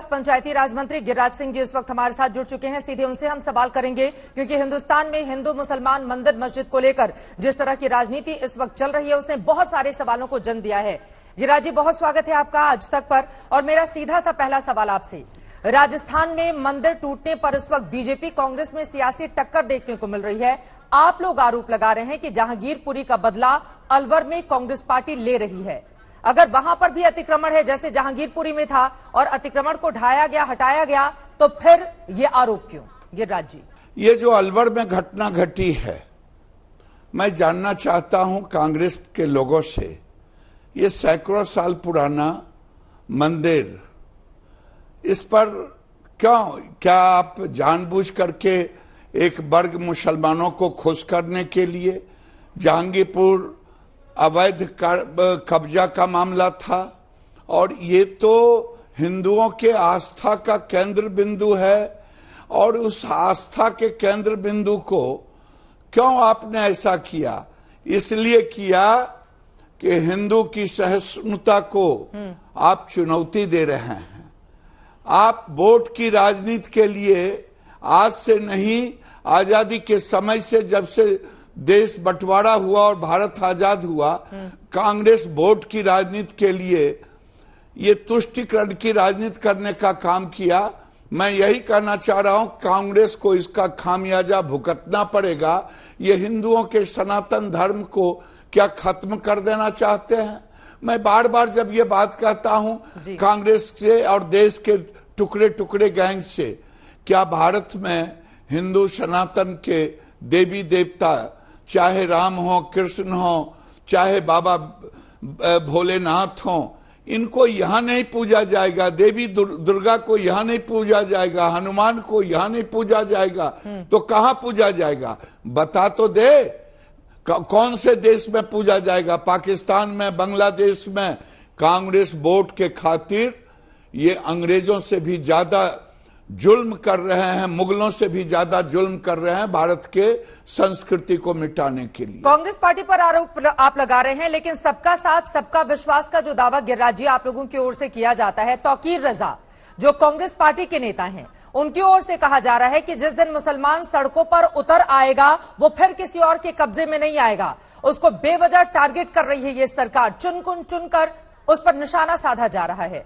पंचायती राज मंत्री गिरिराज सिंह जी इस वक्त हमारे साथ जुड़ चुके हैं। सीधे उनसे हम सवाल करेंगे क्योंकि हिंदुस्तान में हिंदू मुसलमान मंदिर मस्जिद को लेकर जिस तरह की राजनीति इस वक्त चल रही है उसने बहुत सारे सवालों को जन्म दिया है। गिरिराज जी, बहुत स्वागत है आपका आज तक पर। और मेरा सीधा सा पहला सवाल आपसे, राजस्थान में मंदिर टूटने पर इस वक्त बीजेपी कांग्रेस में सियासी टक्कर देखने को मिल रही है। आप लोग आरोप लगा रहे हैं कि जहांगीरपुरी का बदला अलवर में कांग्रेस पार्टी ले रही है। अगर वहां पर भी अतिक्रमण है जैसे जहांगीरपुरी में था और अतिक्रमण को ढाया गया, हटाया गया, तो फिर ये आरोप क्यों? गिरिराज जी, ये जो अलवर में घटना घटी है, मैं जानना चाहता हूं कांग्रेस के लोगों से, ये सैकड़ों साल पुराना मंदिर, इस पर क्या आप जानबूझ करके एक वर्ग मुसलमानों को खुश करने के लिए जहांगीरपुर अवैध कब्जा का मामला था और ये तो हिंदुओं के आस्था का केंद्र बिंदु है, और उस आस्था के केंद्र बिंदु को क्यों आपने ऐसा किया? इसलिए किया कि हिंदू की सहिष्णुता को आप चुनौती दे रहे हैं। आप वोट की राजनीति के लिए आज से नहीं, आजादी के समय से, जब से देश बंटवारा हुआ और भारत आजाद हुआ, कांग्रेस वोट की राजनीति के लिए ये तुष्टीकरण की राजनीति करने का काम किया। मैं यही कहना चाह रहा हूं, कांग्रेस को इसका खामियाजा भुगतना पड़ेगा। ये हिंदुओं के सनातन धर्म को क्या खत्म कर देना चाहते हैं? मैं बार बार जब ये बात कहता हूं कांग्रेस से और देश के टुकड़े टुकड़े गैंग से, क्या भारत में हिंदू सनातन के देवी देवता, चाहे राम हो, कृष्ण हो, चाहे बाबा भोलेनाथ हो, इनको यहां नहीं पूजा जाएगा? देवी दुर्गा को यहां नहीं पूजा जाएगा? हनुमान को यहां नहीं पूजा जाएगा? तो कहां पूजा जाएगा? बता तो दे, कौन से देश में पूजा जाएगा? पाकिस्तान में, बांग्लादेश में? कांग्रेस वोट के खातिर ये अंग्रेजों से भी ज्यादा जुल्म कर रहे हैं, मुगलों से भी ज्यादा जुल्म कर रहे हैं भारत के संस्कृति को मिटाने के लिए। कांग्रेस पार्टी पर आरोप आप लगा रहे हैं, लेकिन सबका साथ सबका विश्वास का जो दावा गिरिराज जी आप लोगों की ओर से किया जाता है, तौकीर रजा जो कांग्रेस पार्टी के नेता हैं, उनकी ओर से कहा जा रहा है कि जिस दिन मुसलमान सड़कों पर उतर आएगा वो फिर किसी और के कब्जे में नहीं आएगा। उसको बेवजह टारगेट कर रही है ये सरकार, चुनकर उस पर निशाना साधा जा रहा है।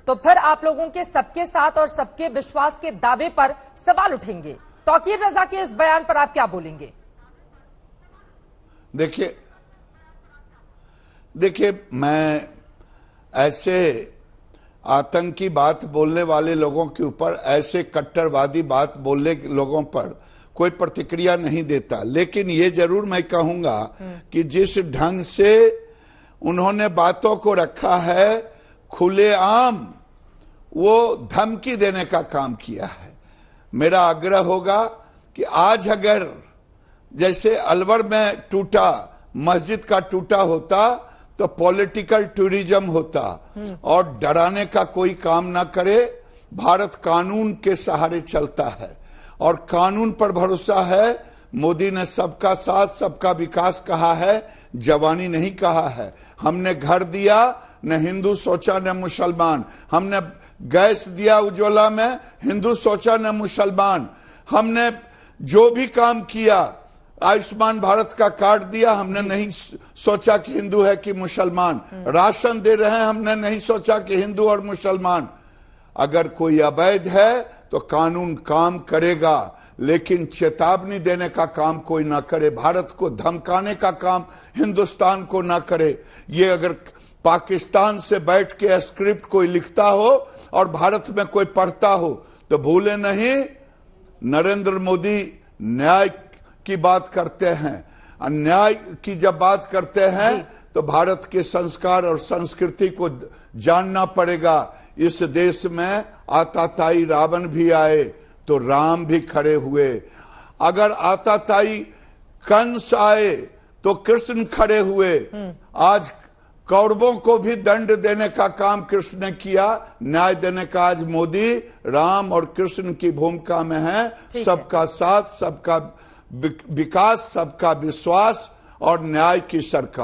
तो फिर आप लोगों के सबके साथ और सबके विश्वास के दावे पर सवाल उठेंगे। तौकीर रजा के इस बयान पर आप क्या बोलेंगे? देखिए, मैं ऐसे आतंकी बात बोलने वाले लोगों के ऊपर, ऐसे कट्टरवादी बात बोलने लोगों पर कोई प्रतिक्रिया नहीं देता। लेकिन ये जरूर मैं कहूंगा कि जिस ढंग से उन्होंने बातों को रखा है, खुलेआम वो धमकी देने का काम किया है। मेरा आग्रह होगा कि आज अगर जैसे अलवर में टूटा, मस्जिद का टूटा होता तो पॉलिटिकल टूरिज्म होता, और डराने का कोई काम ना करे। भारत कानून के सहारे चलता है और कानून पर भरोसा है। मोदी ने सबका साथ सबका विकास कहा है, जवानी नहीं कहा है। हमने घर दिया, न हिंदू सोचा न मुसलमान। हमने गैस दिया उज्ज्वला में, हिंदू सोचा न मुसलमान। हमने जो भी काम किया, आयुष्मान भारत का कार्ड दिया, हमने नहीं सोचा कि हिंदू है कि मुसलमान। राशन दे रहे हैं, हमने नहीं सोचा कि हिंदू और मुसलमान। अगर कोई अवैध है तो कानून काम करेगा, लेकिन चेतावनी देने का काम कोई ना करे, भारत को धमकाने का काम हिंदुस्तान को ना करे। ये अगर पाकिस्तान से बैठ के स्क्रिप्ट कोई लिखता हो और भारत में कोई पढ़ता हो तो भूले नहीं, नरेंद्र मोदी न्याय की बात करते हैं। अन्याय की जब बात करते हैं तो भारत के संस्कार और संस्कृति को जानना पड़ेगा। इस देश में आताताई रावण भी आए तो राम भी खड़े हुए। अगर आताताई कंस आए तो कृष्ण खड़े हुए। आज कौरवों को भी दंड देने का काम कृष्ण ने किया, न्याय देने का आज मोदी, राम और कृष्ण की भूमिका में है। सबका साथ, सबका विकास, सबका विश्वास और न्याय की सरकार।